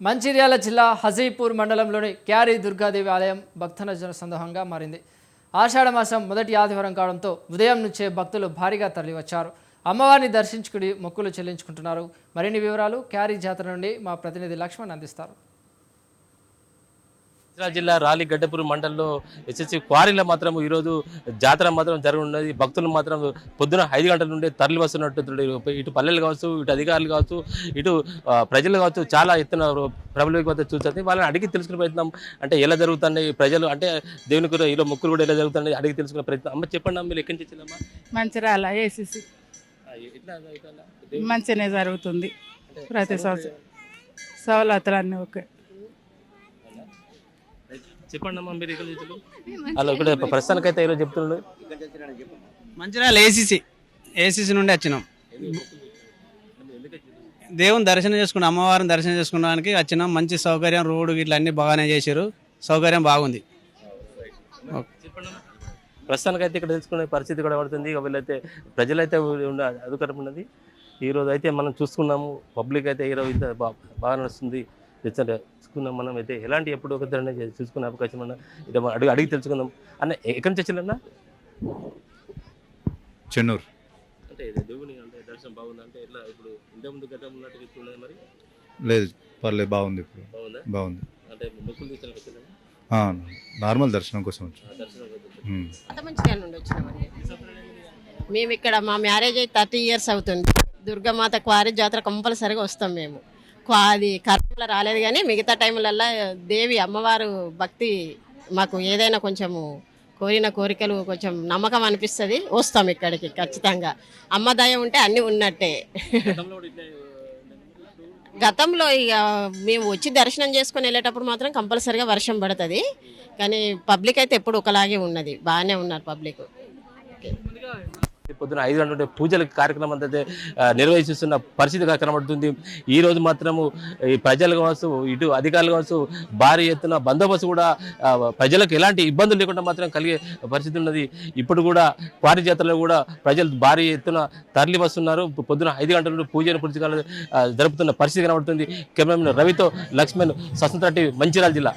మంచిర్యాల జిల్లా హజీపూర్ మండలంలోని క్యారీ దుర్గాదేవి ఆలయం భక్తజన సందోహంగా మారింది. ఆషాఢ మాసం మొదటి ఆదివారం కావడంతో ఉదయం నుంచే భక్తులు భారీగా తరలివచ్చారు. అమ్మవారిని దర్శించుకుని మొక్కులు చెల్లించుకుంటున్నారు. మరిన్ని వివరాలు క్యారీ జాతర నుండి మా ప్రతినిధి లక్ష్మణ్ అందిస్తారు. జిల్లా రాలి గడ్డపూర్ మండలంలో ఎస్ఎస్సి క్వారీలో మాత్రం ఈరోజు జాతర మాత్రం జరుగుతున్నది. భక్తులు మాత్రం పొద్దున 5 గంటల నుండి తరలి వస్తున్నట్టు ఇటు పల్లెలు కావచ్చు, ఇటు అధికారులు కావచ్చు, ఇటు ప్రజలు కావచ్చు, చాలా ఎత్తున ప్రభుత్వ చూస్తుంది. వాళ్ళని అడిగి తెలుసుకునే ప్రయత్నం అంటే ఎలా జరుగుతున్నాయి ప్రజలు అంటే దేవుని కూడా ఈరోజు మొక్కులు కూడా ఎలా జరుగుతున్నాయి అడిగి తెలుసుకునే ప్రయత్నం. అమ్మ చెప్పండి, అమ్మ మీరు ఎక్కడి నుంచి వచ్చిందమ్మా? మంచిర్యాల ఏసీసీ మంచిగానే జరుగుతుంది. ప్రతి సంవత్సరం సౌలతులు అన్నీ ఓకే. చెప్పండి అమ్మా మీరు ఇక్కడ అలా ఇక్కడ ప్రస్తుతానికైతే ఈరోజు చెప్తున్నాడు. మంచిర్యాల ఏసీసీ నుండి వచ్చినాం. దేవుని దర్శనం చేసుకున్నాం, అమ్మవారిని దర్శనం చేసుకోవడానికి వచ్చినాం. మంచి సౌకర్యం, రోడ్డు ఇట్లా అన్నీ బాగానే చేశారు, సౌకర్యం బాగుంది. ప్రస్తుతానికైతే ఇక్కడ తెలుసుకునే పరిస్థితి కూడా పడుతుంది. వీళ్ళైతే ప్రజలైతే అధికారం ఉన్నది. ఈరోజు అయితే మనం చూసుకున్నాము, పబ్లిక్ అయితే ఈరోజు ఇంత బాగా నడుస్తుంది. తెలుసుకున్నాం మనం అయితే ఎలాంటి ఎప్పుడు ఒక చూసుకునే అవకాశం అన్నా ఇట్లా అడిగి తెలుసుకుందాం. అన్న ఎక్కడి నుంచి వచ్చిందన్నా? చెన్నూరు. అంటే దేవుని అంటే దర్శనం బాగుంది అంటే ఎట్లా ఇప్పుడు ఇంత ముందు గతం ఉన్నట్టు చెప్తున్నది మరి? లేదు, పర్లేదు, బాగుంది. ఇప్పుడు బాగుందా? బాగుంది. అంటే మొక్కులు తీసుకోవడానికి వచ్చిందా? నార్మల్ దర్శనం కోసం వచ్చాం. మంచిర్యాల నుండి వచ్చినామండి. మేము ఇక్కడ మా మ్యారేజ్ అయి 30 years అవుతుంది. దుర్గామాత క్వారీ జాతర కంపల్సరీగా వస్తాం మేము. అది కరోనాలో రాలేదు కానీ మిగతా టైంలల్లో దేవి అమ్మవారు భక్తి మాకు ఏదైనా కొంచెము కోరిన కోరికలు కొంచెం నమ్మకం అనిపిస్తుంది, వస్తాం ఇక్కడికి ఖచ్చితంగా. అమ్మ దయ ఉంటే అన్నీ ఉన్నట్టే. గతంలో ఇక మేము వచ్చి దర్శనం చేసుకొని వెళ్ళేటప్పుడు మాత్రం కంపల్సరీగా వర్షం పడుతుంది, కానీ పబ్లిక్ అయితే ఎప్పుడు ఒకలాగే ఉన్నది, బాగానే ఉన్నారు పబ్లిక్. పొద్దున 5 గంటల పూజల కార్యక్రమం అయితే నిర్వహిస్తున్న పరిస్థితి కనబడుతుంది. ఈ రోజు మాత్రము ఈ ప్రజలు కావచ్చు, ఇటు అధికారులు కావచ్చు, భారీ ఎత్తున బందోబస్తు కూడా ప్రజలకు ఎలాంటి ఇబ్బందులు లేకుండా మాత్రం కలిగే పరిస్థితి ఉన్నది. ఇప్పుడు కూడా క్వారీ జాతరలో కూడా ప్రజలు భారీ ఎత్తున తరలి వస్తున్నారు. పొద్దున 5 గంటల నుండి పూజలు పురస్కారాలు జరుపుతున్న పరిస్థితి కనబడుతుంది. కెమెరామెన్ రవితో లక్ష్మణ్, స్వతంత్ర టీవీ, మంచిర్యాల జిల్లా.